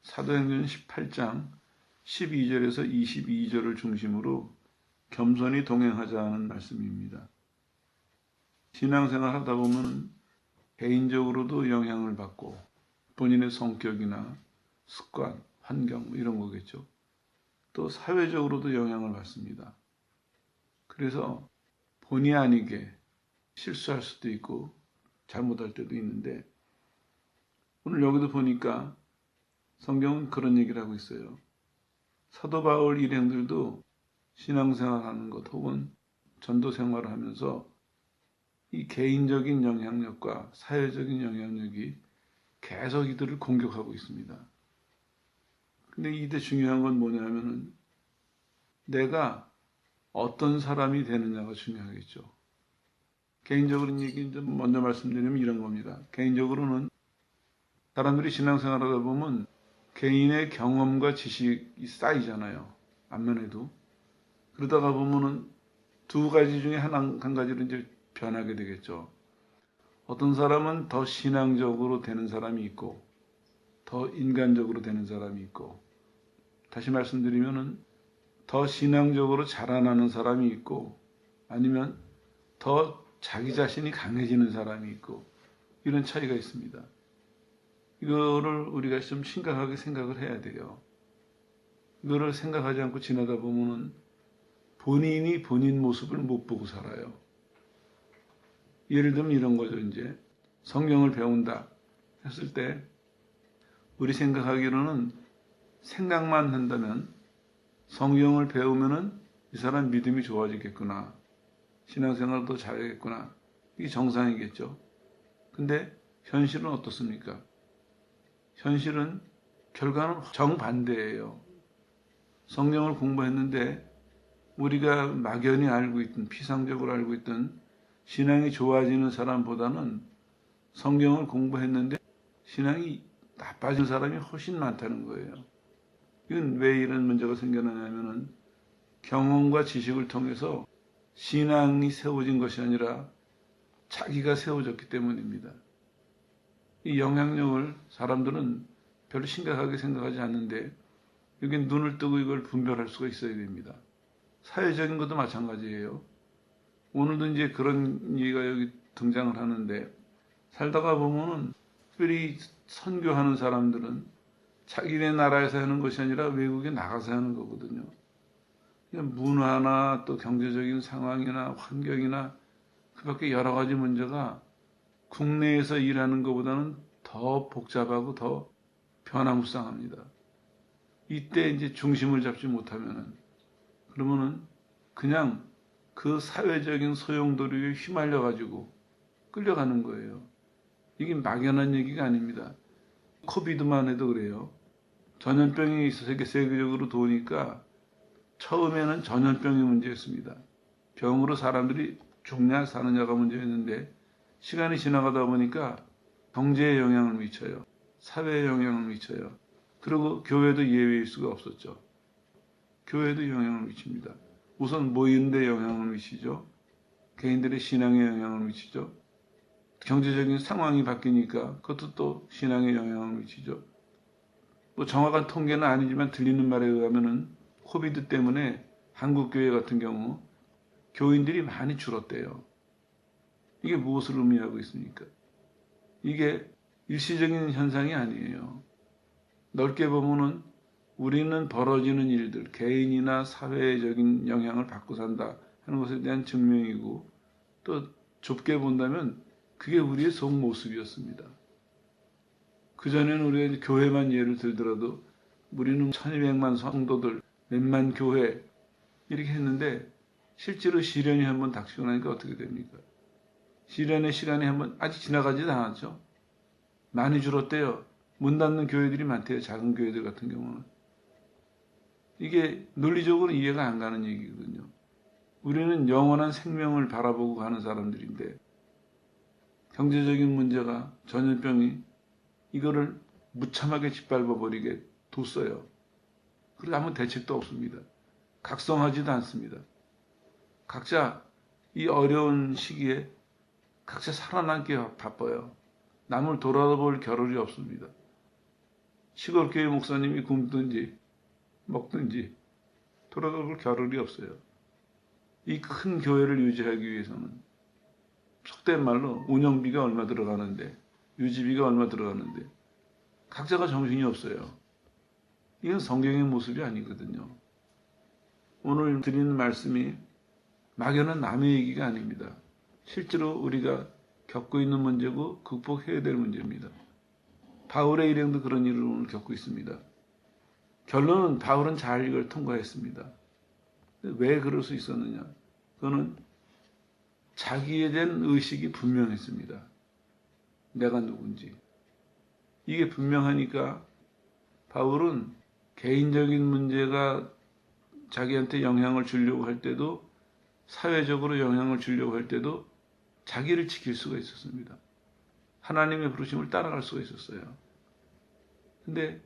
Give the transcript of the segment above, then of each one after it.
사도행전 18장 12절에서 22절을 중심으로 겸손히 동행하자 하는 말씀입니다. 신앙생활 하다 보면 개인적으로도 영향을 받고 본인의 성격이나 습관, 환경 이런 거겠죠. 또 사회적으로도 영향을 받습니다. 그래서 본의 아니게 실수할 수도 있고 잘못할 때도 있는데 오늘 여기도 보니까 성경은 그런 얘기를 하고 있어요. 사도 바울 일행들도 신앙생활하는 것 혹은 전도생활을 하면서 이 개인적인 영향력과 사회적인 영향력이 계속 이들을 공격하고 있습니다. 근데 이때 중요한 건 뭐냐면은 내가 어떤 사람이 되느냐가 중요하겠죠. 개인적으로 얘기 좀 먼저 말씀드리면 이런 겁니다. 개인적으로는 사람들이 신앙생활 하다 보면 개인의 경험과 지식이 쌓이잖아요. 안만 해도. 그러다가 보면은 두 가지 중에 한 가지로 이제 변하게 되겠죠. 어떤 사람은 더 신앙적으로 되는 사람이 있고, 더 인간적으로 되는 사람이 있고, 다시 말씀드리면은 더 신앙적으로 자라나는 사람이 있고, 아니면 더 자기 자신이 강해지는 사람이 있고, 이런 차이가 있습니다. 이거를 우리가 좀 심각하게 생각을 해야 돼요. 이거를 생각하지 않고 지나다 보면은 본인이 본인 모습을 못 보고 살아요. 예를 들면 이런 거죠, 이제. 성경을 배운다 했을 때, 우리 생각하기로는 생각만 한다면, 성경을 배우면은 이 사람 믿음이 좋아지겠구나. 신앙생활도 잘하겠구나. 이게 정상이겠죠. 근데 현실은 어떻습니까? 현실은 결과는 정반대예요. 성경을 공부했는데 우리가 막연히 알고 있던, 피상적으로 알고 있던 신앙이 좋아지는 사람보다는 성경을 공부했는데 신앙이 나빠진 사람이 훨씬 많다는 거예요. 이건 왜 이런 문제가 생겨나냐면은 경험과 지식을 통해서 신앙이 세워진 것이 아니라 자기가 세워졌기 때문입니다. 이 영향력을 사람들은 별로 심각하게 생각하지 않는데 여기 눈을 뜨고 이걸 분별할 수가 있어야 됩니다. 사회적인 것도 마찬가지예요. 오늘도 이제 그런 얘기가 여기 등장을 하는데 살다가 보면은 특별히 선교하는 사람들은 자기네 나라에서 하는 것이 아니라 외국에 나가서 하는 거거든요. 문화나 또 경제적인 상황이나 환경이나 그 밖에 여러 가지 문제가 국내에서 일하는 것보다는 더 복잡하고 더 변화무쌍합니다. 이때 이제 중심을 잡지 못하면은 그러면은 그냥 그 사회적인 소용돌이에 휘말려 가지고 끌려가는 거예요. 이게 막연한 얘기가 아닙니다. 코비드만 해도 그래요. 전염병이 있어서 세계적으로 도니까 처음에는 전염병이 문제였습니다. 병으로 사람들이 죽냐 사느냐가 문제였는데 시간이 지나가다 보니까 경제에 영향을 미쳐요. 사회에 영향을 미쳐요. 그리고 교회도 예외일 수가 없었죠. 교회도 영향을 미칩니다. 우선 모이는데 영향을 미치죠. 개인들의 신앙에 영향을 미치죠. 경제적인 상황이 바뀌니까 그것도 또 신앙에 영향을 미치죠. 뭐 정확한 통계는 아니지만 들리는 말에 의하면은 코비드 때문에 한국 교회 같은 경우 교인들이 많이 줄었대요. 이게 무엇을 의미하고 있습니까? 이게 일시적인 현상이 아니에요. 넓게 보면은 우리는 벌어지는 일들, 개인이나 사회적인 영향을 받고 산다 하는 것에 대한 증명이고 또 좁게 본다면 그게 우리의 속모습이었습니다. 그전에는 우리가 교회만 예를 들더라도 우리는 1200만 성도들, 몇만 교회 이렇게 했는데 실제로 시련이 한번 닥치고 나니까 어떻게 됩니까? 시련의 시간이 한번 아직 지나가지도 않았죠. 많이 줄었대요. 문 닫는 교회들이 많대요. 작은 교회들 같은 경우는. 이게 논리적으로 이해가 안 가는 얘기거든요. 우리는 영원한 생명을 바라보고 가는 사람들인데 경제적인 문제가 전염병이 이거를 무참하게 짓밟아버리게 뒀어요. 그리고 아무 대책도 없습니다. 각성하지도 않습니다. 각자 이 어려운 시기에 각자 살아남기 바빠요. 남을 돌아볼 겨를이 없습니다. 시골 교회 목사님이 굶든지 먹든지 돌아갈 겨를이 없어요. 이 큰 교회를 유지하기 위해서는 속된 말로 운영비가 얼마 들어가는데 유지비가 얼마 들어가는데 각자가 정신이 없어요. 이건 성경의 모습이 아니거든요. 오늘 드리는 말씀이 막연한 남의 얘기가 아닙니다. 실제로 우리가 겪고 있는 문제고 극복해야 될 문제입니다. 바울의 일행도 그런 일을 오늘 겪고 있습니다. 결론은 바울은 잘 이걸 통과했습니다. 왜 그럴 수 있었느냐? 그거는 자기에 대한 의식이 분명했습니다. 내가 누군지. 이게 분명하니까 바울은 개인적인 문제가 자기한테 영향을 주려고 할 때도 사회적으로 영향을 주려고 할 때도 자기를 지킬 수가 있었습니다. 하나님의 부르심을 따라갈 수가 있었어요. 근데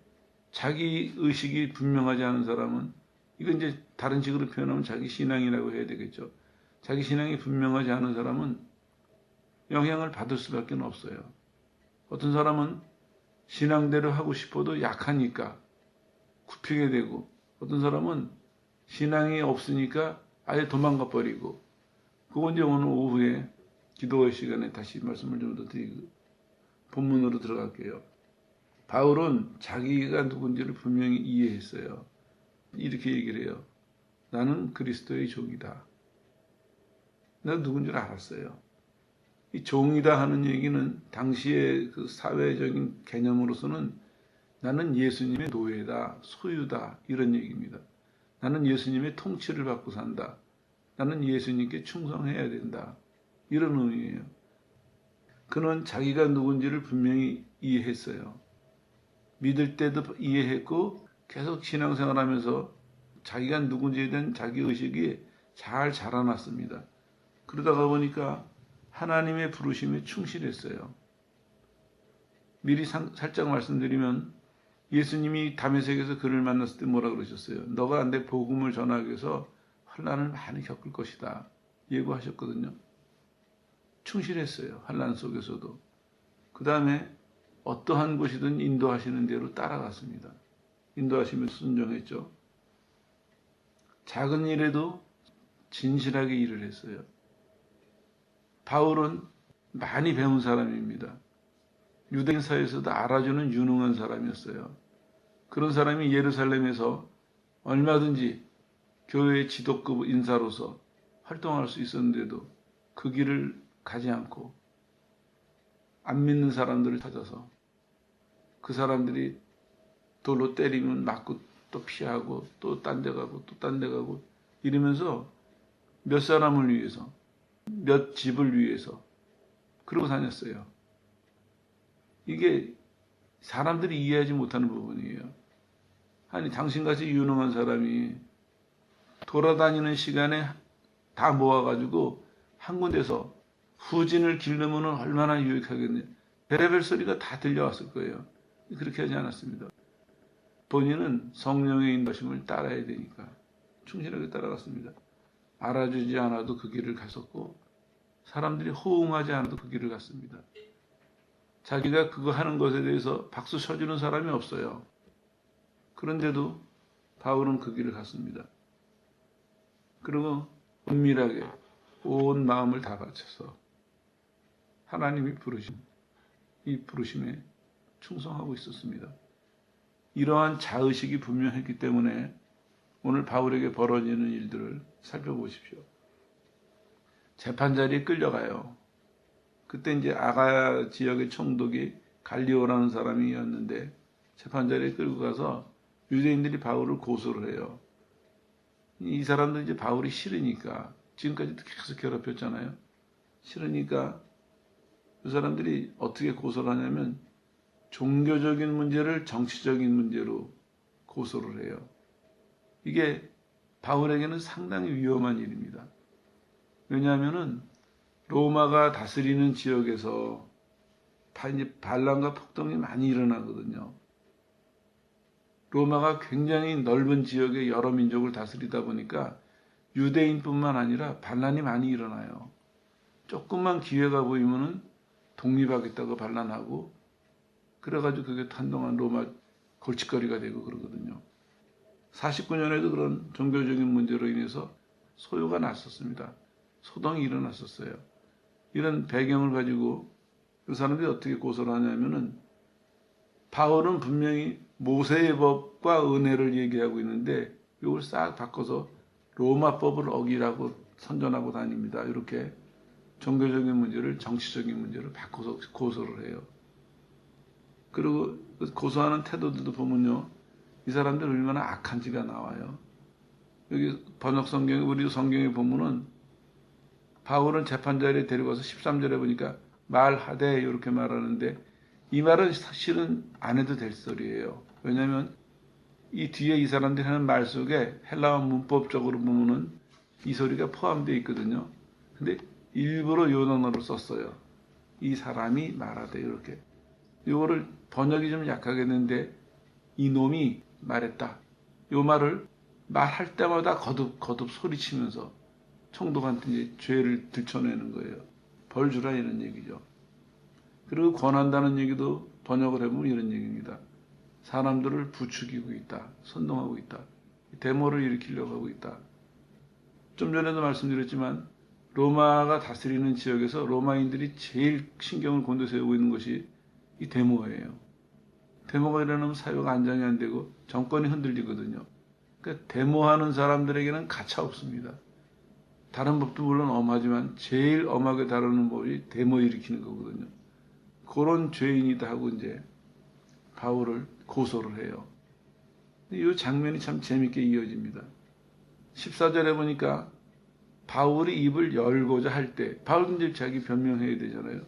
자기 의식이 분명하지 않은 사람은 이건 이제 다른 식으로 표현하면 자기 신앙이라고 해야 되겠죠. 자기 신앙이 분명하지 않은 사람은 영향을 받을 수밖에 없어요. 어떤 사람은 신앙대로 하고 싶어도 약하니까 굽히게 되고 어떤 사람은 신앙이 없으니까 아예 도망가 버리고 그건 이제 오늘 오후에 기도의 시간에 다시 말씀을 좀 더 드리고 본문으로 들어갈게요. 바울은 자기가 누군지를 분명히 이해했어요. 이렇게 얘기를 해요. 나는 그리스도의 종이다. 내가 누군지를 알았어요. 이 종이다 하는 얘기는 당시의 그 사회적인 개념으로서는 나는 예수님의 노예다, 소유다 이런 얘기입니다. 나는 예수님의 통치를 받고 산다. 나는 예수님께 충성해야 된다. 이런 의미예요. 그는 자기가 누군지를 분명히 이해했어요. 믿을 때도 이해했고 계속 신앙생활하면서 자기가 누군지에 대한 자기의식이 잘 자라났습니다. 그러다가 보니까 하나님의 부르심에 충실했어요. 미리 살짝 말씀드리면 예수님이 다메섹에서 그를 만났을 때 뭐라 그러셨어요? 너가 내 복음을 전하기 위해서 환난을 많이 겪을 것이다. 예고하셨거든요. 충실했어요. 환난 속에서도. 그 다음에 어떠한 곳이든 인도하시는 대로 따라갔습니다. 인도하시면 순종했죠. 작은 일에도 진실하게 일을 했어요. 바울은 많이 배운 사람입니다. 유대인 사회에서도 알아주는 유능한 사람이었어요. 그런 사람이 예루살렘에서 얼마든지 교회의 지도급 인사로서 활동할 수 있었는데도 그 길을 가지 않고 안 믿는 사람들을 찾아서 그 사람들이 돌로 때리면 맞고 또 피하고 또 딴 데 가고 또 딴 데 가고 이러면서 몇 사람을 위해서 몇 집을 위해서 그러고 다녔어요. 이게 사람들이 이해하지 못하는 부분이에요. 아니 당신같이 유능한 사람이 돌아다니는 시간에 다 모아가지고 한 군데서 후진을 기르면 얼마나 유익하겠냐. 별의별 소리가 다 들려왔을 거예요. 그렇게 하지 않았습니다. 본인은 성령의 인도심을 따라야 되니까 충실하게 따라갔습니다. 알아주지 않아도 그 길을 갔었고 사람들이 호응하지 않아도 그 길을 갔습니다. 자기가 그거 하는 것에 대해서 박수 쳐주는 사람이 없어요. 그런데도 바울은 그 길을 갔습니다. 그리고 은밀하게 온 마음을 다 바쳐서 하나님이 부르신 이 부르심에 충성하고 있었습니다. 이러한 자의식이 분명했기 때문에 오늘 바울에게 벌어지는 일들을 살펴보십시오. 재판자리에 끌려가요. 그때 이제 아가야 지역의 총독이 갈리오라는 사람이었는데 재판자리에 끌고 가서 유대인들이 바울을 고소를 해요. 이 사람들은 이제 바울이 싫으니까 지금까지도 계속 괴롭혔잖아요. 싫으니까 그 사람들이 어떻게 고소를 하냐면 종교적인 문제를 정치적인 문제로 고소를 해요. 이게 바울에게는 상당히 위험한 일입니다. 왜냐하면은 로마가 다스리는 지역에서 이제 반란과 폭동이 많이 일어나거든요. 로마가 굉장히 넓은 지역의 여러 민족을 다스리다 보니까 유대인뿐만 아니라 반란이 많이 일어나요. 조금만 기회가 보이면은 독립하겠다고 반란하고 그래가지고 그게 한동안 로마 골칫거리가 되고 그러거든요. 49년에도 그런 종교적인 문제로 인해서 소요가 났었습니다. 소동이 일어났었어요. 이런 배경을 가지고 그 사람들이 어떻게 고소를 하냐면은 바울은 분명히 모세의 법과 은혜를 얘기하고 있는데 이걸 싹 바꿔서 로마법을 어기라고 선전하고 다닙니다. 이렇게 종교적인 문제를 정치적인 문제를 바꿔서 고소를 해요. 그리고 고소하는 태도들도 보면요. 이 사람들 얼마나 악한지가 나와요. 여기 번역 성경에 우리 성경에 보면은 바울은 재판 자리에 데려가서 13절에 보니까 말하되 이렇게 말하는데 이 말은 사실은 안 해도 될 소리예요. 왜냐하면 이 뒤에 이 사람들이 하는 말 속에 헬라어 문법적으로 보면은 이 소리가 포함되어 있거든요. 근데 일부러 요 단어를 썼어요. 이 사람이 말하되 이렇게. 이거를 번역이 좀 약하겠는데 이놈이 말했다. 요 말을 말할 때마다 거듭 소리치면서 총독한테 이제 죄를 들춰내는 거예요. 벌 주라 이런 얘기죠. 그리고 권한다는 얘기도 번역을 해보면 이런 얘기입니다. 사람들을 부추기고 있다. 선동하고 있다. 데모를 일으키려고 하고 있다. 좀 전에도 말씀드렸지만 로마가 다스리는 지역에서 로마인들이 제일 신경을 곤두세우고 있는 것이 이 데모예요. 데모가 일어나면 사회가 안정이 안 되고 정권이 흔들리거든요. 그러니까 데모하는 사람들에게는 가차 없습니다. 다른 법도 물론 엄하지만 제일 엄하게 다루는 법이 데모 일으키는 거거든요. 그런 죄인이다 하고 이제 바울을 고소를 해요. 이 장면이 참 재밌게 이어집니다. 14절에 보니까 바울이 입을 열고자 할 때, 바울은 이제 자기 변명해야 되잖아요.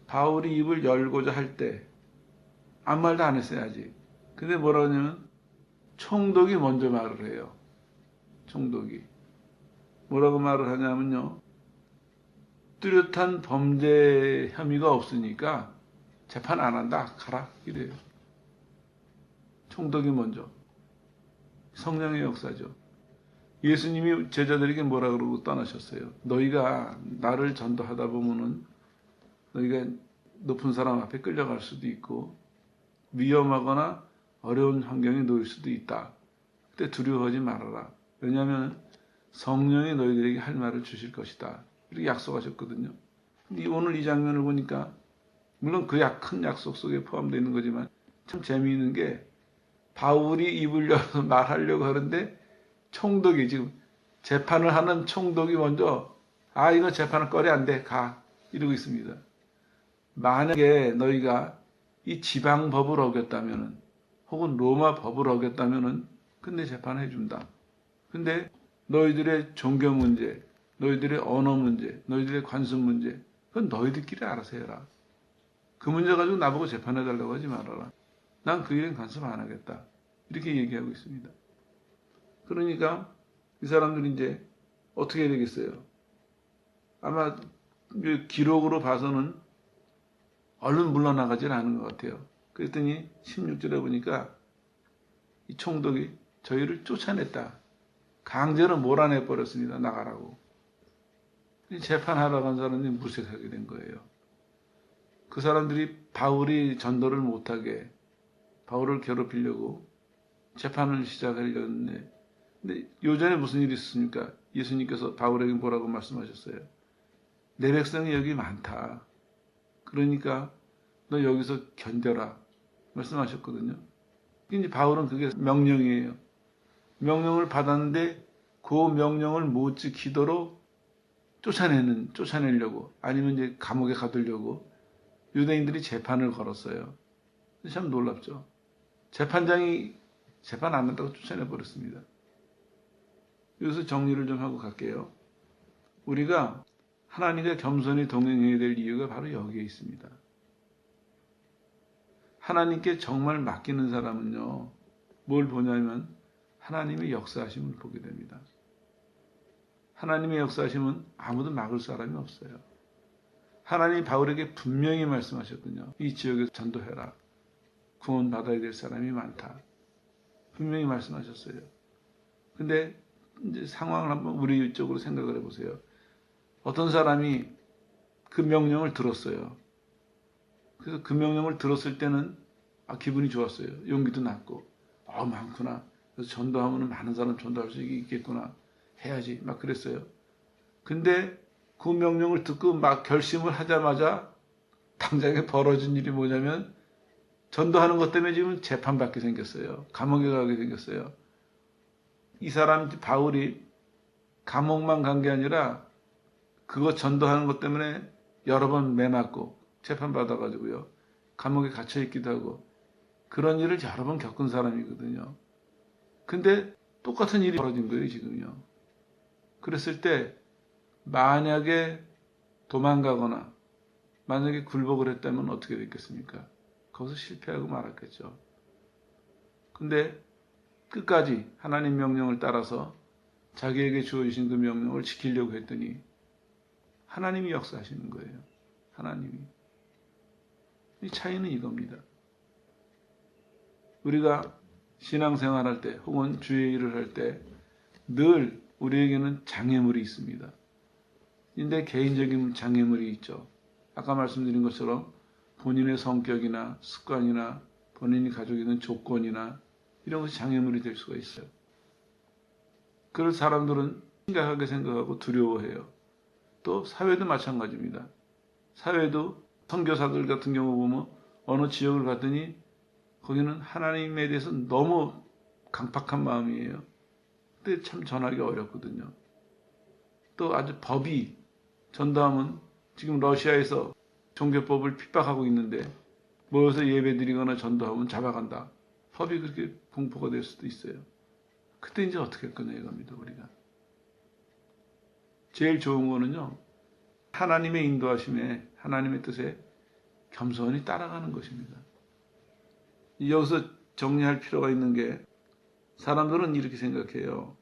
바울이 입을 열고자 할 때, 아무 말도 안 했어요, 아직. 근데 뭐라 하냐면, 총독이 먼저 말을 해요. 총독이. 뭐라고 말을 하냐면요. 뚜렷한 범죄 혐의가 없으니까 재판 안 한다. 가라. 이래요. 총독이 먼저. 성령의 역사죠. 예수님이 제자들에게 뭐라 그러고 떠나셨어요. 너희가 나를 전도하다 보면은 너희가 높은 사람 앞에 끌려갈 수도 있고 위험하거나 어려운 환경에 놓일 수도 있다. 그때 두려워하지 말아라. 왜냐하면 성령이 너희들에게 할 말을 주실 것이다. 이렇게 약속하셨거든요. 오늘 이 장면을 보니까 물론 그 큰 약속 속에 포함되어 있는 거지만 참 재미있는 게 바울이 입을 열어서 말하려고 하는데 총독이 지금 재판을 하는 총독이 먼저 이거 재판을 꺼려 안 돼. 가. 이러고 있습니다. 만약에 너희가 이 지방 법을 어겼다면은 혹은 로마 법을 어겼다면은 근데 재판해 준다. 근데 너희들의 종교 문제, 너희들의 언어 문제, 너희들의 관습 문제 그건 너희들끼리 알아서 해라. 그 문제 가지고 나보고 재판해 달라고 하지 말아라. 난 그 일엔 간섭 안 하겠다. 이렇게 얘기하고 있습니다. 그러니까 이 사람들이 이제 어떻게 해야 되겠어요? 아마 기록으로 봐서는 얼른 물러나가질 않은 것 같아요. 그랬더니 16절에 보니까 이 총독이 저희를 쫓아냈다. 강제로 몰아내버렸습니다. 나가라고. 재판하러 간 사람들이 무색하게 된 거예요. 그 사람들이 바울이 전도를 못하게 바울을 괴롭히려고 재판을 시작하려는데 근데 요전에 무슨 일이 있었습니까? 예수님께서 바울에게 뭐라고 말씀하셨어요? 내 백성이 여기 많다. 그러니까 너 여기서 견뎌라. 말씀하셨거든요. 이제 바울은 그게 명령이에요. 명령을 받았는데 그 명령을 못 지키도록 쫓아내려고 아니면 이제 감옥에 가두려고 유대인들이 재판을 걸었어요. 참 놀랍죠. 재판장이 재판 안 한다고 쫓아내버렸습니다. 여기서 정리를 좀 하고 갈게요. 우리가 하나님과 겸손히 동행해야 될 이유가 바로 여기에 있습니다. 하나님께 정말 맡기는 사람은요, 뭘 보냐면 하나님의 역사하심을 보게 됩니다. 하나님의 역사하심은 아무도 막을 사람이 없어요. 하나님이 바울에게 분명히 말씀하셨거든요. 이 지역에서 전도해라. 구원받아야 될 사람이 많다. 분명히 말씀하셨어요. 근데 이제 상황을 한번 우리 쪽으로 생각을 해보세요. 어떤 사람이 그 명령을 들었어요. 그래서 그 명령을 들었을 때는 기분이 좋았어요. 용기도 났고, 많구나. 그래서 전도하면 많은 사람 전도할 수 있겠구나. 해야지. 막 그랬어요. 근데 그 명령을 듣고 막 결심을 하자마자 당장에 벌어진 일이 뭐냐면 전도하는 것 때문에 지금 재판받게 생겼어요. 감옥에 가게 생겼어요. 이 사람 바울이 감옥만 간 게 아니라 그거 전도하는 것 때문에 여러 번 매맞고 재판받아가지고요. 감옥에 갇혀 있기도 하고 그런 일을 여러 번 겪은 사람이거든요. 근데 똑같은 일이 벌어진 거예요, 지금요. 그랬을 때 만약에 도망가거나 만약에 굴복을 했다면 어떻게 됐겠습니까? 거기서 실패하고 말았겠죠. 근데 끝까지 하나님 명령을 따라서 자기에게 주어주신 그 명령을 지키려고 했더니 하나님이 역사하시는 거예요. 하나님이. 이 차이는 이겁니다. 우리가 신앙생활할 때 혹은 주의 일을 할 때 늘 우리에게는 장애물이 있습니다. 근데 개인적인 장애물이 있죠. 아까 말씀드린 것처럼 본인의 성격이나 습관이나 본인이 가지고 있는 조건이나 이런 것이 장애물이 될 수가 있어요. 그걸 사람들은 심각하게 생각하고 두려워해요. 또 사회도 마찬가지입니다. 사회도 선교사들 같은 경우 보면 어느 지역을 갔더니 거기는 하나님에 대해서 너무 강팍한 마음이에요. 근데 참 전하기 어렵거든요. 또 아주 법이 전도하면 지금 러시아에서 종교법을 핍박하고 있는데 모여서 예배드리거나 전도하면 잡아간다. 법이 그렇게 공포가 될 수도 있어요. 그때 이제 어떻게 할 거냐 이겁니다, 우리가. 제일 좋은 거는요, 하나님의 인도하심에, 하나님의 뜻에 겸손히 따라가는 것입니다. 여기서 정리할 필요가 있는 게 사람들은 이렇게 생각해요.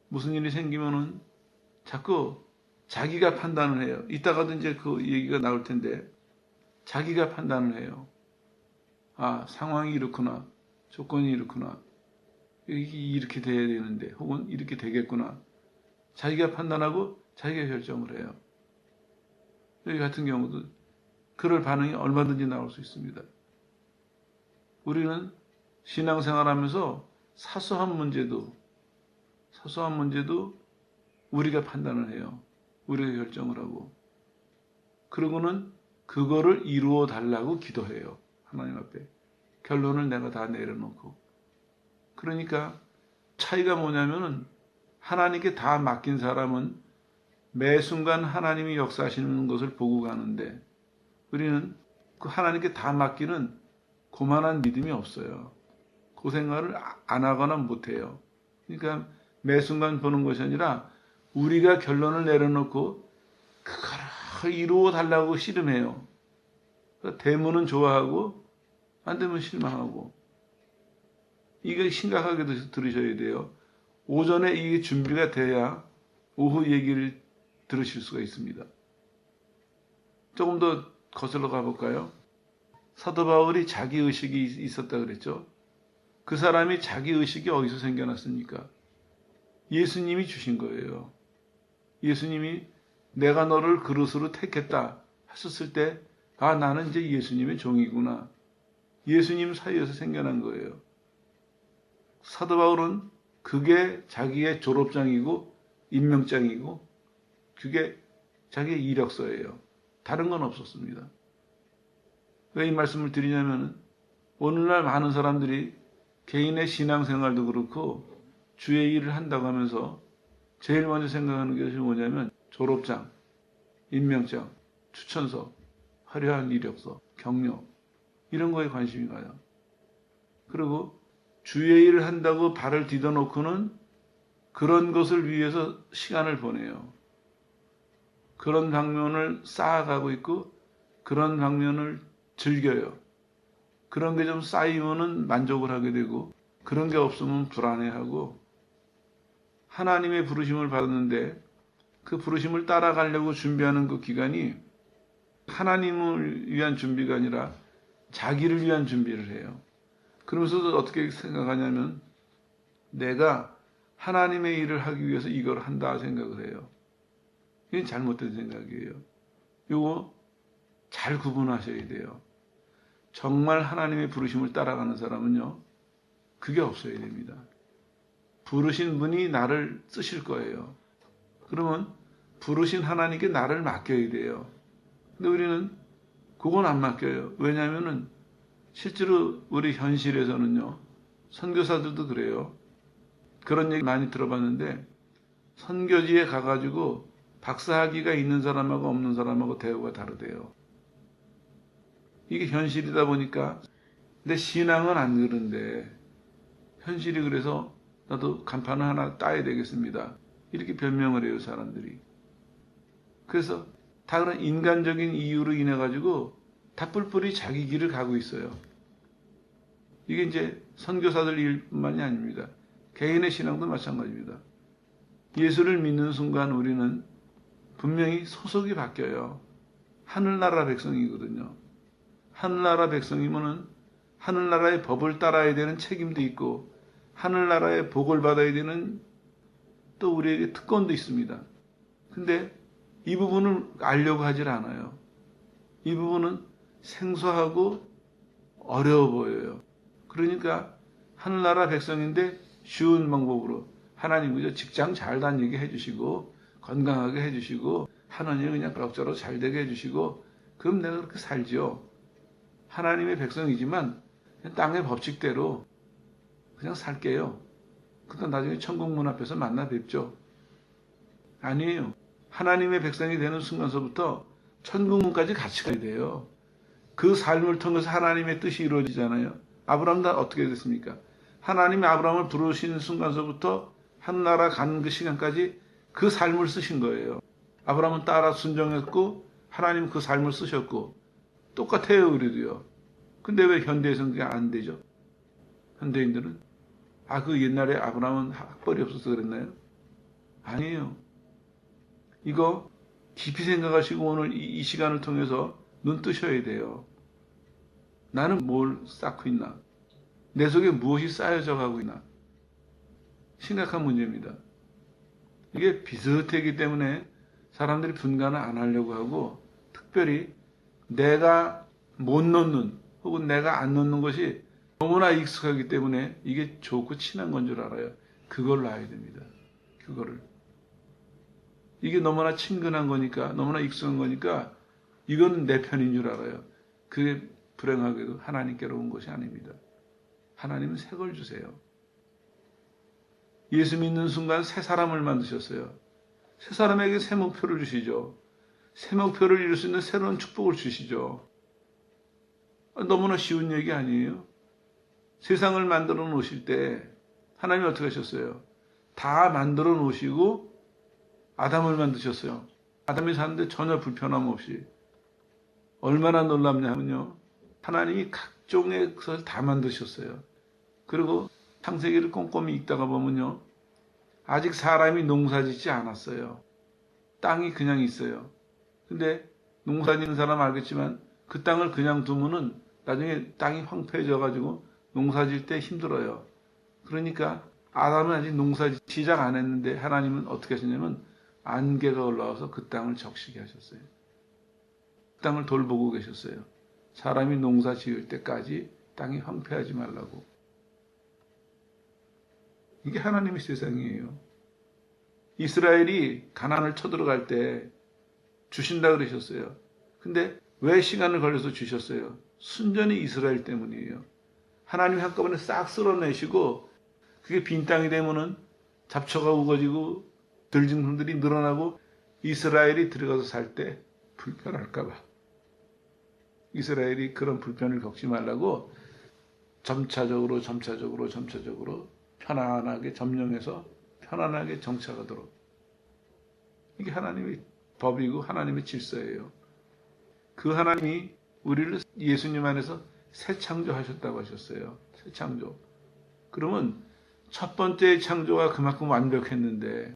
무슨 일이 생기면은 자꾸 자기가 판단을 해요. 이따가도 이제 그 얘기가 나올 텐데 자기가 판단을 해요. 상황이 이렇구나. 조건이 이렇구나. 이렇게 돼야 되는데 혹은 이렇게 되겠구나. 자기가 판단하고 자기가 결정을 해요. 여기 같은 경우도 그럴 반응이 얼마든지 나올 수 있습니다. 우리는 신앙생활하면서 사소한 문제도 우리가 판단을 해요. 우리가 결정을 하고 그러고는 그거를 이루어 달라고 기도해요. 하나님 앞에. 결론을 내가 다 내려놓고. 그러니까 차이가 뭐냐면은 하나님께 다 맡긴 사람은 매 순간 하나님이 역사하시는 것을 보고 가는데 우리는 그 하나님께 다 맡기는 고만한 믿음이 없어요. 그 생각을 안 하거나 못해요. 그러니까 매 순간 보는 것이 아니라 우리가 결론을 내려놓고 그거를 이루어 달라고 씨름해요. 되면은 좋아하고 안 되면 실망하고. 이게 심각하게 들으셔야 돼요. 오전에 이게 준비가 돼야 오후 얘기를 들으실 수가 있습니다. 조금 더 거슬러 가볼까요? 사도 바울이 자기의식이 있었다 그랬죠. 그 사람이 자기의식이 어디서 생겨났습니까? 예수님이 주신 거예요. 예수님이 내가 너를 그릇으로 택했다 하셨을 때 나는 이제 예수님의 종이구나. 예수님 사이에서 생겨난 거예요. 사도 바울은 그게 자기의 졸업장이고 임명장이고 그게 자기의 이력서예요. 다른 건 없었습니다. 왜 이 말씀을 드리냐면 오늘날 많은 사람들이 개인의 신앙생활도 그렇고 주의 일을 한다고 하면서 제일 먼저 생각하는 것이 뭐냐면 졸업장, 임명장, 추천서, 화려한 이력서, 경력 이런 거에 관심이 가요. 그리고 주의 일을 한다고 발을 디뎌놓고는 그런 것을 위해서 시간을 보내요. 그런 방면을 쌓아가고 있고 그런 방면을 즐겨요. 그런 게 좀 쌓이면은 만족을 하게 되고 그런 게 없으면 불안해하고 하나님의 부르심을 받았는데 그 부르심을 따라가려고 준비하는 그 기간이 하나님을 위한 준비가 아니라 자기를 위한 준비를 해요. 그러면서도 어떻게 생각하냐면 내가 하나님의 일을 하기 위해서 이걸 한다 생각을 해요. 이게 잘못된 생각이에요. 이거 잘 구분하셔야 돼요. 정말 하나님의 부르심을 따라가는 사람은요, 그게 없어야 됩니다. 부르신 분이 나를 쓰실 거예요. 그러면 부르신 하나님께 나를 맡겨야 돼요. 근데 우리는 그건 안 맡겨요. 왜냐하면은 실제로 우리 현실에서는요, 선교사들도 그래요. 그런 얘기 많이 들어봤는데, 선교지에 가가지고 박사학위가 있는 사람하고 없는 사람하고 대우가 다르대요. 이게 현실이다 보니까, 근데 신앙은 안 그런데, 현실이 그래서 나도 간판을 하나 따야 되겠습니다. 이렇게 변명을 해요, 사람들이. 그래서 다 그런 인간적인 이유로 인해 가지고 다 뿔뿔이 자기 길을 가고 있어요. 이게 이제 선교사들 일뿐만이 아닙니다. 개인의 신앙도 마찬가지입니다. 예수를 믿는 순간 우리는 분명히 소속이 바뀌어요. 하늘나라 백성이거든요. 하늘나라 백성이면은 하늘나라의 법을 따라야 되는 책임도 있고 하늘나라의 복을 받아야 되는 또 우리에게 특권도 있습니다. 근데 이 부분을 알려고 하질 않아요. 이 부분은 생소하고 어려워 보여요. 그러니까 하늘나라 백성인데 쉬운 방법으로 하나님 그저 직장 잘 다니게 해주시고 건강하게 해주시고 하나님 그냥 그럭저럭 잘 되게 해주시고 그럼 내가 그렇게 살지요. 하나님의 백성이지만 땅의 법칙대로 그냥 살게요. 그러다 나중에 천국 문 앞에서 만나 뵙죠. 아니에요. 하나님의 백성이 되는 순간서부터 천국 문까지 같이 가야 돼요. 그 삶을 통해서 하나님의 뜻이 이루어지잖아요. 아브라함도 어떻게 됐습니까? 하나님이 아브라함을 부르시는 순간서부터 하늘나라 가는 그 시간까지 그 삶을 쓰신 거예요. 아브라함은 따라 순종했고 하나님 그 삶을 쓰셨고 똑같아요, 우리도요. 근데 왜 현대에서는 그게 안 되죠? 현대인들은 그 옛날에 아브라함은 학벌이 없어서 그랬나요? 아니에요. 이거 깊이 생각하시고 오늘 이 시간을 통해서 눈 뜨셔야 돼요. 나는 뭘 쌓고 있나? 내 속에 무엇이 쌓여져 가고 있나? 심각한 문제입니다. 이게 비슷하기 때문에 사람들이 분간을 안 하려고 하고 특별히 내가 못 놓는 혹은 내가 안 놓는 것이 너무나 익숙하기 때문에 이게 좋고 친한 건 줄 알아요. 그걸 놔야 됩니다. 그거를. 이게 너무나 친근한 거니까 너무나 익숙한 거니까 이건 내 편인 줄 알아요. 그게 불행하게도 하나님께로 온 것이 아닙니다. 하나님은 새 걸 주세요. 예수 믿는 순간 새 사람을 만드셨어요. 새 사람에게 새 목표를 주시죠. 새 목표를 이룰 수 있는 새로운 축복을 주시죠. 너무나 쉬운 얘기 아니에요? 세상을 만들어 놓으실 때 하나님이 어떻게 하셨어요? 다 만들어 놓으시고 아담을 만드셨어요. 아담이 사는데 전혀 불편함 없이. 얼마나 놀랍냐면요. 하나님이 각종의 것을 다 만드셨어요. 그리고 창세기를 꼼꼼히 읽다가 보면요. 아직 사람이 농사 짓지 않았어요. 땅이 그냥 있어요. 근데 농사 짓는 사람 알겠지만 그 땅을 그냥 두면은 나중에 땅이 황폐해져 가지고 농사 질 때 힘들어요. 그러니까 아담은 아직 농사 시작 안 했는데 하나님은 어떻게 하셨냐면 안개가 올라와서 그 땅을 적시게 하셨어요. 그 땅을 돌보고 계셨어요. 사람이 농사 지을 때까지 땅이 황폐하지 말라고. 이게 하나님의 세상이에요. 이스라엘이 가나안을 쳐들어갈 때 주신다 그러셨어요. 근데 왜 시간을 걸려서 주셨어요? 순전히 이스라엘 때문이에요. 하나님이 한꺼번에 싹 쓸어내시고 그게 빈 땅이 되면은 잡초가 우거지고 들짐승들이 늘어나고 이스라엘이 들어가서 살 때 불편할까 봐. 이스라엘이 그런 불편을 겪지 말라고 점차적으로 편안하게 점령해서 편안하게 정착하도록. 이게 하나님의 법이고 하나님의 질서예요. 그 하나님이 우리를 예수님 안에서 새 창조하셨다고 하셨어요. 새 창조. 그러면 첫 번째 창조가 그만큼 완벽했는데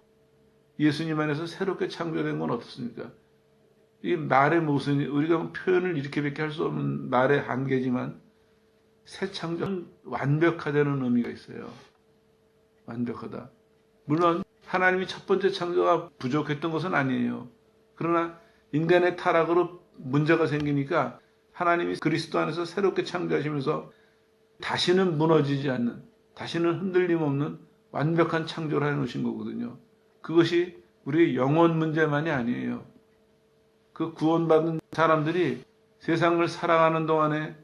예수님 안에서 새롭게 창조된 건 어떻습니까? 이 말의 모순이 우리가 표현을 이렇게밖에 할 수 없는 말의 한계지만 새 창조는 완벽하다는 의미가 있어요. 완벽하다. 물론 하나님이 첫 번째 창조가 부족했던 것은 아니에요. 그러나 인간의 타락으로 문제가 생기니까 하나님이 그리스도 안에서 새롭게 창조하시면서 다시는 무너지지 않는, 다시는 흔들림 없는 완벽한 창조를 해놓으신 거거든요. 그것이 우리의 영혼 문제만이 아니에요. 그 구원받은 사람들이 세상을 살아가는 동안에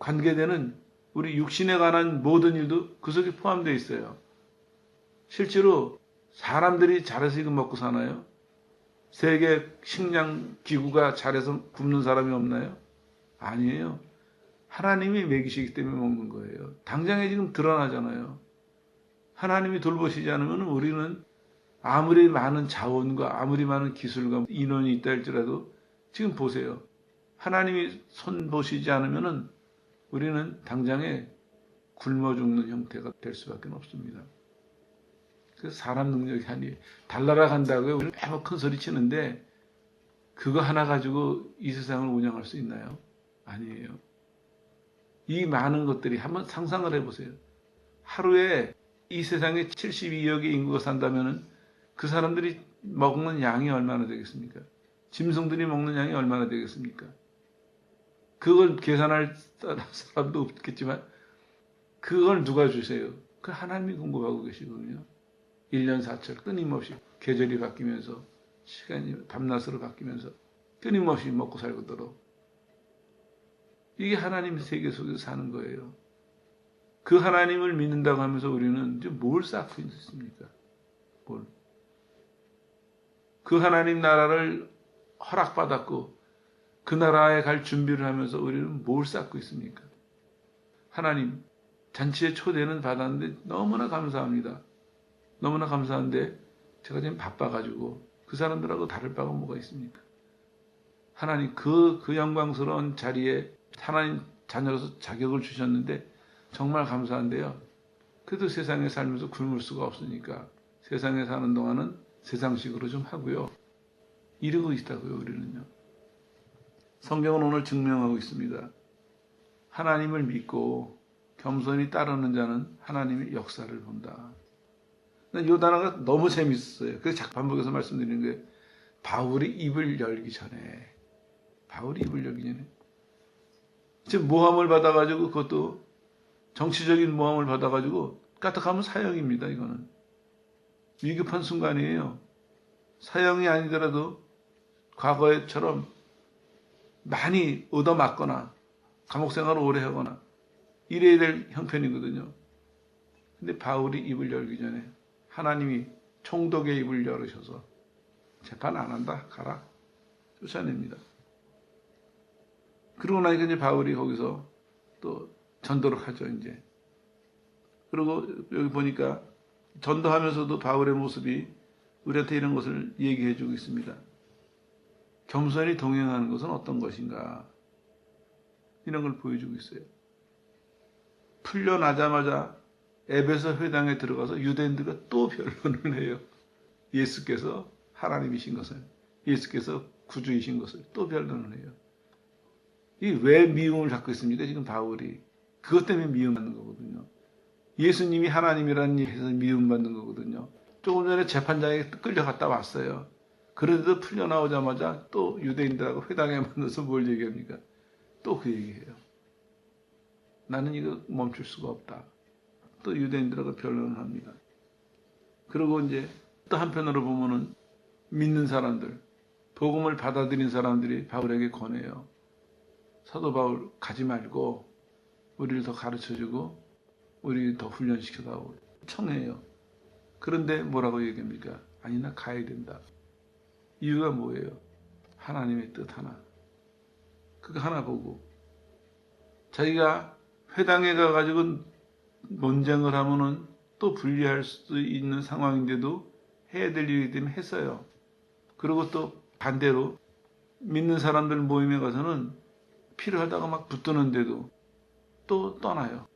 관계되는 우리 육신에 관한 모든 일도 그 속에 포함되어 있어요. 실제로 사람들이 잘해서 이거 먹고 사나요? 세계 식량 기구가 잘해서 굶는 사람이 없나요? 아니에요. 하나님이 먹이시기 때문에 먹는 거예요. 당장에 지금 드러나잖아요. 하나님이 돌보시지 않으면 우리는 아무리 많은 자원과 아무리 많은 기술과 인원이 있다 할지라도 지금 보세요. 하나님이 손 보시지 않으면 우리는 당장에 굶어 죽는 형태가 될 수밖에 없습니다. 그래서 사람 능력이 아니 달나라 간다고요. 우리는 매번 큰 소리 치는데 그거 하나 가지고 이 세상을 운영할 수 있나요? 아니에요. 이 많은 것들이 한번 상상을 해보세요. 하루에 이 세상에 72억의 인구가 산다면 그 사람들이 먹는 양이 얼마나 되겠습니까? 짐승들이 먹는 양이 얼마나 되겠습니까? 그걸 계산할 사람도 없겠지만 그걸 누가 주세요? 그 하나님이 공급하고 계시거든요. 1년 4철 끊임없이 계절이 바뀌면서 시간이 밤낮으로 바뀌면서 끊임없이 먹고 살고도록 이게 하나님의 세계 속에서 사는 거예요. 그 하나님을 믿는다고 하면서 우리는 이제 뭘 쌓고 있습니까? 뭘? 그 하나님 나라를 허락받았고 그 나라에 갈 준비를 하면서 우리는 뭘 쌓고 있습니까? 하나님 잔치에 초대는 받았는데 너무나 감사합니다. 너무나 감사한데 제가 지금 바빠가지고 그 사람들하고 다를 바가 뭐가 있습니까? 하나님 그 영광스러운 자리에 하나님 자녀로서 자격을 주셨는데 정말 감사한데요. 그래도 세상에 살면서 굶을 수가 없으니까 세상에 사는 동안은 세상식으로 좀 하고요. 이러고 있다고요, 우리는요. 성경은 오늘 증명하고 있습니다. 하나님을 믿고 겸손히 따르는 자는 하나님의 역사를 본다. 이 단어가 너무 재밌었어요. 그래서 자꾸 반복해서 말씀드리는 거예요. 바울이 입을 열기 전에. 지금 모함을 받아가지고 그것도 정치적인 모함을 받아가지고 까딱하면 사형입니다. 이거는. 위급한 순간이에요. 사형이 아니더라도 과거에처럼 많이 얻어맞거나 감옥 생활을 오래 하거나 이래야 될 형편이거든요. 근데 바울이 입을 열기 전에 하나님이 총독의 입을 열으셔서 재판 안 한다. 가라. 쫓아냅니다. 그러고 나니까 이제 바울이 거기서 또 전도를 하죠, 이제. 그리고 여기 보니까 전도하면서도 바울의 모습이 우리한테 이런 것을 얘기해 주고 있습니다. 겸손히 동행하는 것은 어떤 것인가? 이런 걸 보여주고 있어요. 풀려나자마자 에베소 회당에 들어가서 유대인들과 또 변론을 해요. 예수께서 하나님이신 것을, 예수께서 구주이신 것을 또 변론을 해요. 이 왜 미움을 갖고 있습니까? 지금 바울이. 그것 때문에 미움받는 거거든요. 예수님이 하나님이라는 얘기에서 미움받는 거거든요. 조금 전에 재판장에 끌려갔다 왔어요. 그런데도 풀려나오자마자 또 유대인들하고 회당에 만나서 뭘 얘기합니까? 또 그 얘기해요. 나는 이거 멈출 수가 없다. 또 유대인들하고 변론을 합니다. 그리고 이제 또 한편으로 보면은 믿는 사람들, 복음을 받아들인 사람들이 바울에게 권해요. 사도 바울 가지 말고 우리를 더 가르쳐주고 우리 더 훈련시켜다오 청해요. 그런데 뭐라고 얘기합니까? 아니 나 가야 된다. 이유가 뭐예요? 하나님의 뜻 하나. 그거 하나 보고 자기가 회당에 가가지고 논쟁을 하면은 또 불리할 수도 있는 상황인데도 해야 될 일이기 때문에 했어요. 그리고 또 반대로 믿는 사람들 모임에 가서는 필요하다가 막 붙드는데도 또 떠나요.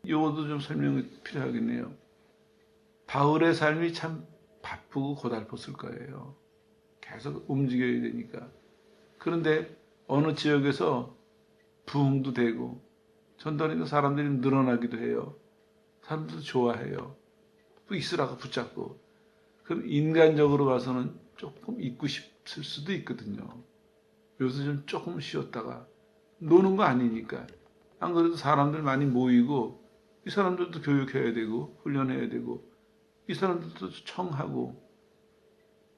이것도 좀 설명이 필요하겠네요. 바울의 삶이 참 바쁘고 고달팠을 거예요. 계속 움직여야 되니까. 그런데 어느 지역에서 부흥도 되고 전도하니까 사람들이 늘어나기도 해요. 사람들도 좋아해요. 또 있으라고 붙잡고. 그럼 인간적으로 봐서는 조금 있고 싶을 수도 있거든요. 여기서 좀 조금 쉬었다가 노는 거 아니니까. 안 그래도 사람들 많이 모이고 이 사람들도 교육해야 되고 훈련해야 되고 이 사람들도 청하고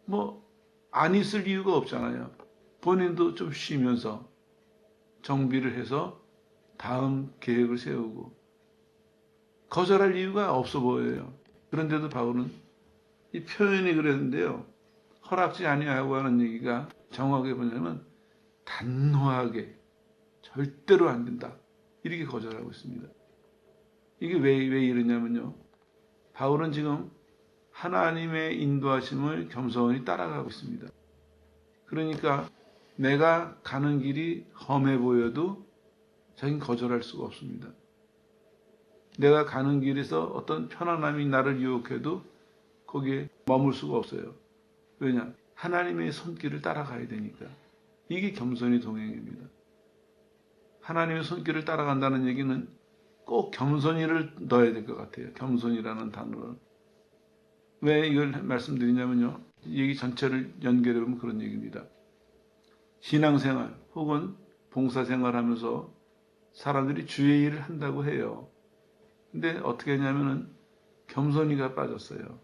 뭐 안 있을 이유가 없잖아요. 본인도 좀 쉬면서 정비를 해서 다음 계획을 세우고 거절할 이유가 없어 보여요. 그런데도 바울은 이 표현이 그랬는데요. 허락지 아니하고 하는 얘기가 정확하게 보냐면 단호하게 절대로 안 된다. 이렇게 거절하고 있습니다. 이게 왜 이러냐면요. 바울은 지금 하나님의 인도하심을 겸손히 따라가고 있습니다. 그러니까 내가 가는 길이 험해 보여도 자기는 거절할 수가 없습니다. 내가 가는 길에서 어떤 편안함이 나를 유혹해도 거기에 머물 수가 없어요. 왜냐? 하나님의 손길을 따라가야 되니까. 이게 겸손의 동행입니다. 하나님의 손길을 따라간다는 얘기는 꼭 겸손히를 넣어야 될 것 같아요. 겸손이라는 단어를. 왜 이걸 말씀드리냐면요. 이 얘기 전체를 연결해 보면 그런 얘기입니다. 신앙생활 혹은 봉사생활 하면서 사람들이 주의 일을 한다고 해요. 근데 어떻게 하냐면은 겸손이가 빠졌어요.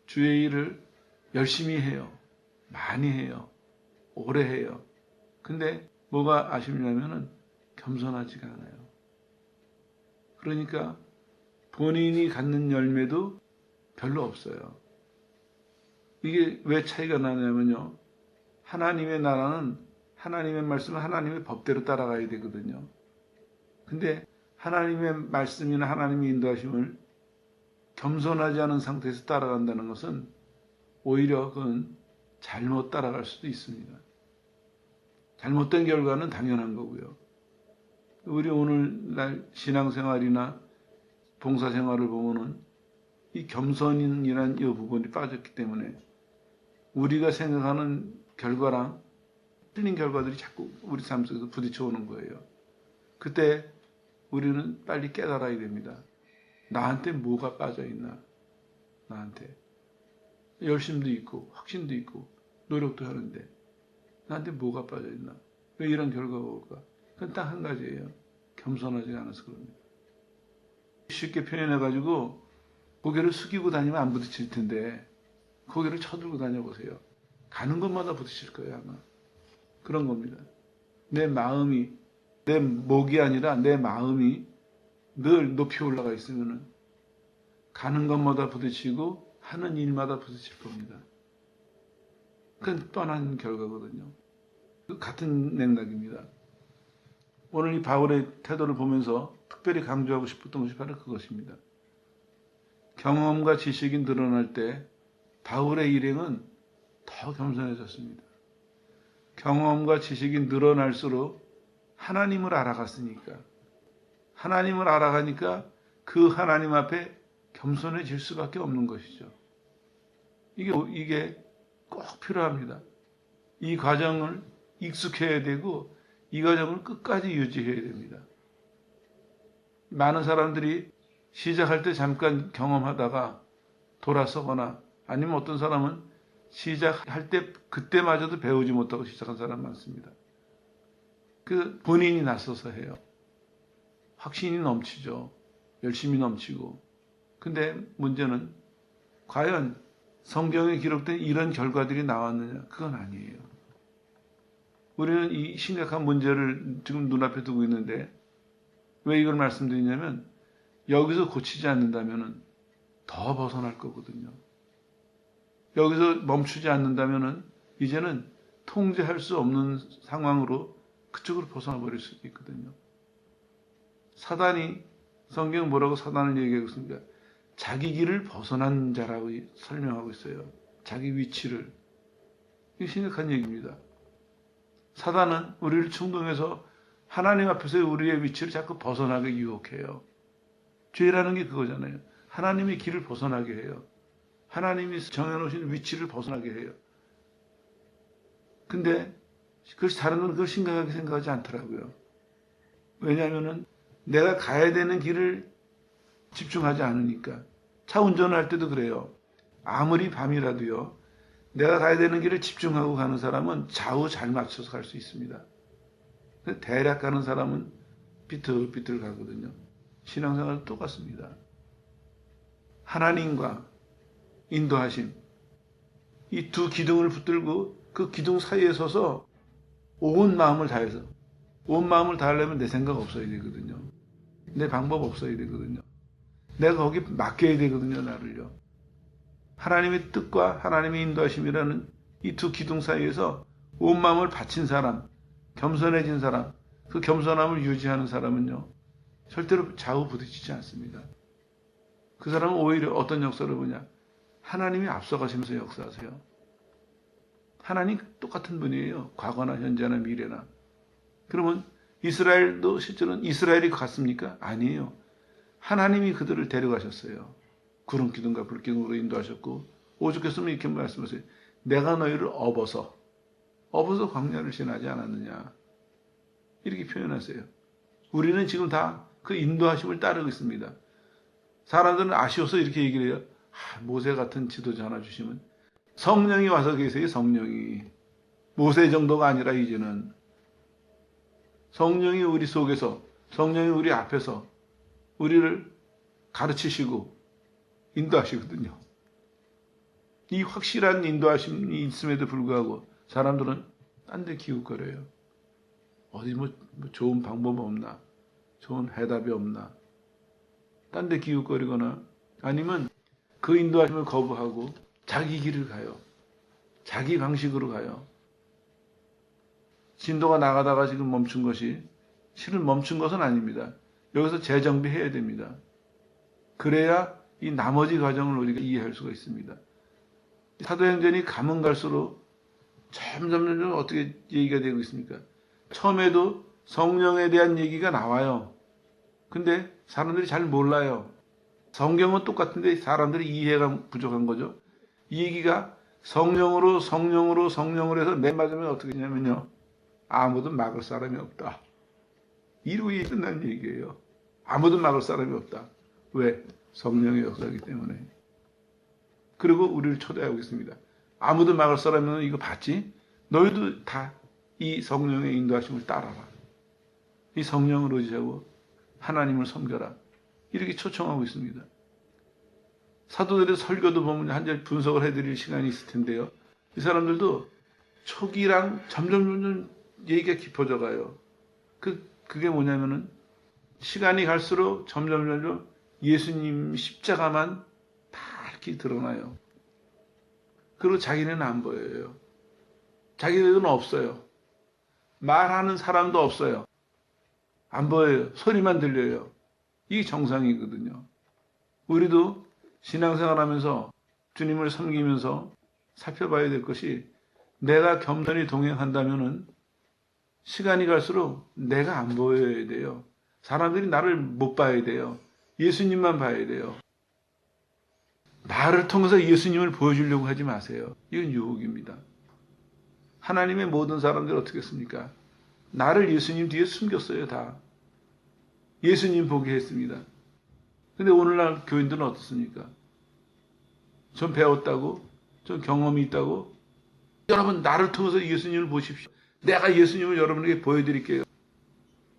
주의 일을 열심히 해요. 많이 해요. 오래 해요. 근데 뭐가 아쉽냐면은 겸손하지가 않아요. 그러니까 본인이 갖는 열매도 별로 없어요. 이게 왜 차이가 나냐면요. 하나님의 나라는 하나님의 말씀은 하나님의 법대로 따라가야 되거든요. 근데 하나님의 말씀이나 하나님의 인도하심을 겸손하지 않은 상태에서 따라간다는 것은 오히려 그건 잘못 따라갈 수도 있습니다. 잘못된 결과는 당연한 거고요. 우리 오늘날 신앙생활이나 봉사생활을 보면은 이 겸손이라는 이 부분이 빠졌기 때문에 우리가 생각하는 결과랑 틀린 결과들이 자꾸 우리 삶 속에서 부딪혀 오는 거예요. 그때 우리는 빨리 깨달아야 됩니다. 나한테 뭐가 빠져 있나? 나한테. 열심도 있고 확신도 있고 노력도 하는데 나한테 뭐가 빠져 있나? 왜 이런 결과가 올까? 그건 딱 한 가지예요. 겸손하지 않아서 그럽니다. 쉽게 표현해가지고 고개를 숙이고 다니면 안 부딪힐 텐데 고개를 쳐들고 다녀보세요. 가는 곳마다 부딪힐 거예요 아마. 그런 겁니다. 내 마음이 내 목이 아니라 내 마음이 늘 높이 올라가 있으면은 가는 것마다 부딪히고 하는 일마다 부딪힐 겁니다. 그건 뻔한 결과거든요. 같은 맥락입니다. 오늘 이 바울의 태도를 보면서 특별히 강조하고 싶었던 것이 바로 그것입니다. 경험과 지식이 늘어날 때 바울의 일행은 더 겸손해졌습니다. 경험과 지식이 늘어날수록 하나님을 알아갔으니까 하나님을 알아가니까 그 하나님 앞에 겸손해질 수밖에 없는 것이죠. 이게 꼭 필요합니다. 이 과정을 익숙해야 되고 이 과정을 끝까지 유지해야 됩니다. 많은 사람들이 시작할 때 잠깐 경험하다가 돌아서거나 아니면 어떤 사람은 시작할 때 그때마저도 배우지 못하고 시작한 사람 많습니다. 그 본인이 나서서 해요. 확신이 넘치죠. 열심히 넘치고. 근데 문제는 과연 성경에 기록된 이런 결과들이 나왔느냐? 그건 아니에요. 우리는 이 심각한 문제를 지금 눈앞에 두고 있는데 왜 이걸 말씀드리냐면 여기서 고치지 않는다면 더 벗어날 거거든요. 여기서 멈추지 않는다면 이제는 통제할 수 없는 상황으로 그쪽으로 벗어나 버릴 수도 있거든요. 사단이 성경 뭐라고 사단을 얘기하고 있습니까? 자기 길을 벗어난 자라고 설명하고 있어요. 자기 위치를. 이게 심각한 얘기입니다. 사단은 우리를 충동해서 하나님 앞에서 우리의 위치를 자꾸 벗어나게 유혹해요. 죄라는 게 그거잖아요. 하나님의 길을 벗어나게 해요. 하나님이 정해놓으신 위치를 벗어나게 해요. 근데 사람들은 그걸 심각하게 생각하지 않더라고요. 왜냐하면 내가 가야 되는 길을 집중하지 않으니까. 차 운전할 때도 그래요. 아무리 밤이라도요. 내가 가야 되는 길을 집중하고 가는 사람은 좌우 잘 맞춰서 갈 수 있습니다. 대략 가는 사람은 비틀비틀 가거든요. 신앙생활도 똑같습니다. 하나님과 인도하심, 이 두 기둥을 붙들고 그 기둥 사이에 서서 온 마음을 다해서, 온 마음을 다하려면 내 생각 없어야 되거든요. 내 방법 없어야 되거든요. 내가 거기 맡겨야 되거든요, 나를요. 하나님의 뜻과 하나님의 인도하심이라는 이 두 기둥 사이에서 온 마음을 바친 사람, 겸손해진 사람, 그 겸손함을 유지하는 사람은요, 절대로 좌우 부딪히지 않습니다. 그 사람은 오히려 어떤 역사를 보냐? 하나님이 앞서가시면서 역사하세요. 하나님 똑같은 분이에요. 과거나 현재나 미래나. 그러면 이스라엘도 실제로는 이스라엘이 같습니까? 아니에요. 하나님이 그들을 데려가셨어요. 구름 기둥과 불 기둥으로 인도하셨고, 오죽했으면 이렇게 말씀하세요. 내가 너희를 업어서 광야를 지나지 않았느냐. 이렇게 표현하세요. 우리는 지금 다 그 인도하심을 따르고 있습니다. 사람들은 아쉬워서 이렇게 얘기를 해요. 모세 같은 지도자 하나 주시면 성령이 와서 계세요. 성령이. 모세 정도가 아니라 이제는 성령이 우리 속에서, 성령이 우리 앞에서 우리를 가르치시고 인도하시거든요. 이 확실한 인도하심이 있음에도 불구하고 사람들은 딴 데 기웃거려요. 어디 뭐 좋은 방법 없나? 좋은 해답이 없나? 딴 데 기웃거리거나 아니면 그 인도하심을 거부하고 자기 길을 가요. 자기 방식으로 가요. 진도가 나가다가 지금 멈춘 것이 실은 멈춘 것은 아닙니다. 여기서 재정비해야 됩니다. 그래야 이 나머지 과정을 우리가 이해할 수가 있습니다. 사도행전이 가면 갈수록 점점 어떻게 얘기가 되고 있습니까? 처음에도 성령에 대한 얘기가 나와요. 근데 사람들이 잘 몰라요. 성경은 똑같은데 사람들이 이해가 부족한 거죠. 이 얘기가 성령으로 해서 맨 마지막에 어떻게 되냐면요. 아무도 막을 사람이 없다. 이루고 끝난 얘기예요. 아무도 막을 사람이 없다. 왜? 성령의 역사이기 때문에. 그리고 우리를 초대하고 있습니다. 아무도 막을 사람은 이거 봤지? 너희도 다 이 성령의 인도하심을 따라라. 이 성령을 의지하고 하나님을 섬겨라. 이렇게 초청하고 있습니다. 사도들의 설교도 보면 한 절 분석을 해드릴 시간이 있을 텐데요. 이 사람들도 초기랑 점점 얘기가 깊어져 가요. 그게 뭐냐면은 시간이 갈수록 점점 예수님 십자가만 다 이렇게 드러나요. 그리고 자기는 안 보여요. 자기들은 없어요. 말하는 사람도 없어요. 안 보여요. 소리만 들려요. 이게 정상이거든요. 우리도 신앙생활하면서 주님을 섬기면서 살펴봐야 될 것이 내가 겸손히 동행한다면은 시간이 갈수록 내가 안 보여야 돼요. 사람들이 나를 못 봐야 돼요. 예수님만 봐야 돼요. 나를 통해서 예수님을 보여주려고 하지 마세요. 이건 유혹입니다. 하나님의 모든 사람들이 어떻게 했습니까? 나를 예수님 뒤에 숨겼어요, 다. 예수님 보게 했습니다. 근데 오늘날 교인들은 어떻습니까? 전 배웠다고? 전 경험이 있다고? 여러분, 나를 통해서 예수님을 보십시오. 내가 예수님을 여러분에게 보여드릴게요.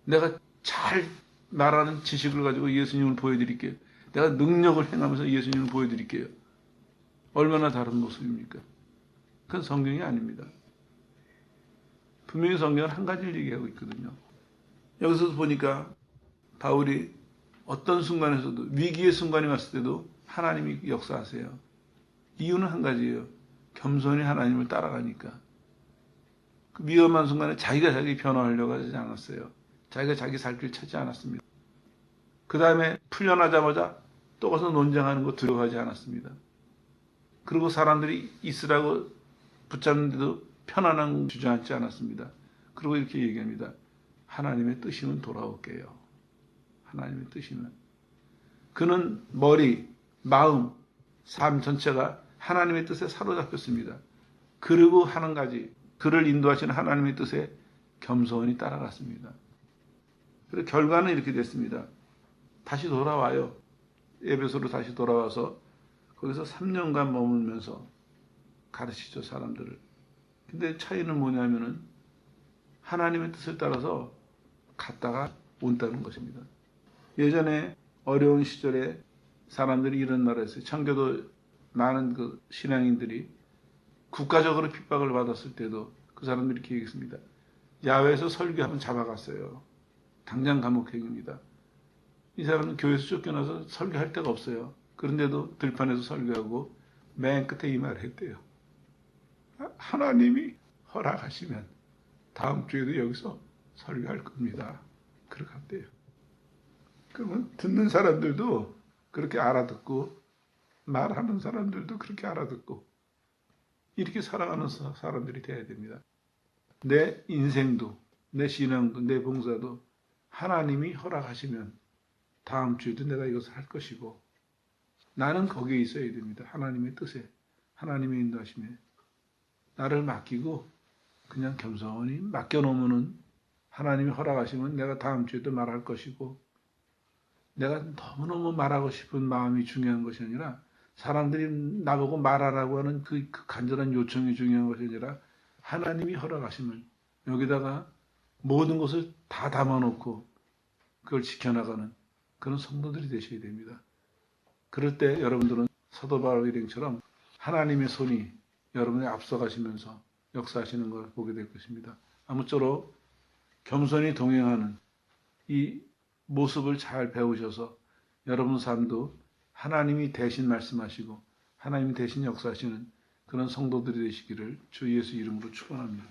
내가 잘 말하는 지식을 가지고 예수님을 보여드릴게요. 내가 능력을 행하면서 예수님을 보여드릴게요. 얼마나 다른 모습입니까? 그건 성경이 아닙니다. 분명히 성경은 한 가지를 얘기하고 있거든요. 여기서 보니까 바울이 어떤 순간에서도 위기의 순간이 왔을 때도 하나님이 역사하세요. 이유는 한 가지예요. 겸손히 하나님을 따라가니까. 그 위험한 순간에 자기가 자기 변화하려고 하지 않았어요. 자기가 자기 살 길 찾지 않았습니다. 그 다음에 풀려나자마자 또 가서 논쟁하는 거 두려워하지 않았습니다. 그리고 사람들이 있으라고 붙잡는데도 편안한 주저앉지 않았습니다. 그리고 이렇게 얘기합니다. 하나님의 뜻이면 돌아올게요. 하나님의 뜻이면. 그는 머리, 마음, 삶 전체가 하나님의 뜻에 사로잡혔습니다. 그리고 하는 가지, 그를 인도하시는 하나님의 뜻에 겸손히 따라갔습니다. 그리고 결과는 이렇게 됐습니다. 다시 돌아와요. 에베소로 다시 돌아와서 거기서 3년간 머물면서 가르치죠, 사람들을. 근데 차이는 뭐냐면은 하나님의 뜻을 따라서 갔다가 온다는 것입니다. 예전에 어려운 시절에 사람들이 이런 말을 했어요. 청교도 많은 그 신앙인들이 국가적으로 핍박을 받았을 때도 그 사람들이 이렇게 얘기했습니다. 야외에서 설교하면 잡아갔어요. 당장 감옥행입니다. 이 사람은 교회에서 쫓겨나서 설교할 데가 없어요. 그런데도 들판에서 설교하고 맨 끝에 이 말을 했대요. 하나님이 허락하시면 다음 주에도 여기서 설교할 겁니다. 그렇게 한대요. 그러면 듣는 사람들도 그렇게 알아듣고 말하는 사람들도 그렇게 알아듣고 이렇게 살아가는 사람들이 돼야 됩니다. 내 인생도 내 신앙도 내 봉사도 하나님이 허락하시면 다음 주에도 내가 이것을 할 것이고 나는 거기에 있어야 됩니다. 하나님의 뜻에 하나님의 인도하심에 나를 맡기고 그냥 겸손히 맡겨놓으면 하나님이 허락하시면 내가 다음 주에도 말할 것이고 내가 너무너무 말하고 싶은 마음이 중요한 것이 아니라 사람들이 나보고 말하라고 하는 그 간절한 요청이 중요한 것이 아니라 하나님이 허락하시면 여기다가 모든 것을 다 담아놓고 그걸 지켜나가는 그런 성도들이 되셔야 됩니다. 그럴 때 여러분들은 사도 바울 일행처럼 하나님의 손이 여러분의 앞서가시면서 역사하시는 걸 보게 될 것입니다. 아무쪼록 겸손히 동행하는 이 모습을 잘 배우셔서 여러분 삶도 하나님이 대신 말씀하시고 하나님이 대신 역사하시는 그런 성도들이 되시기를 주 예수 이름으로 축원합니다.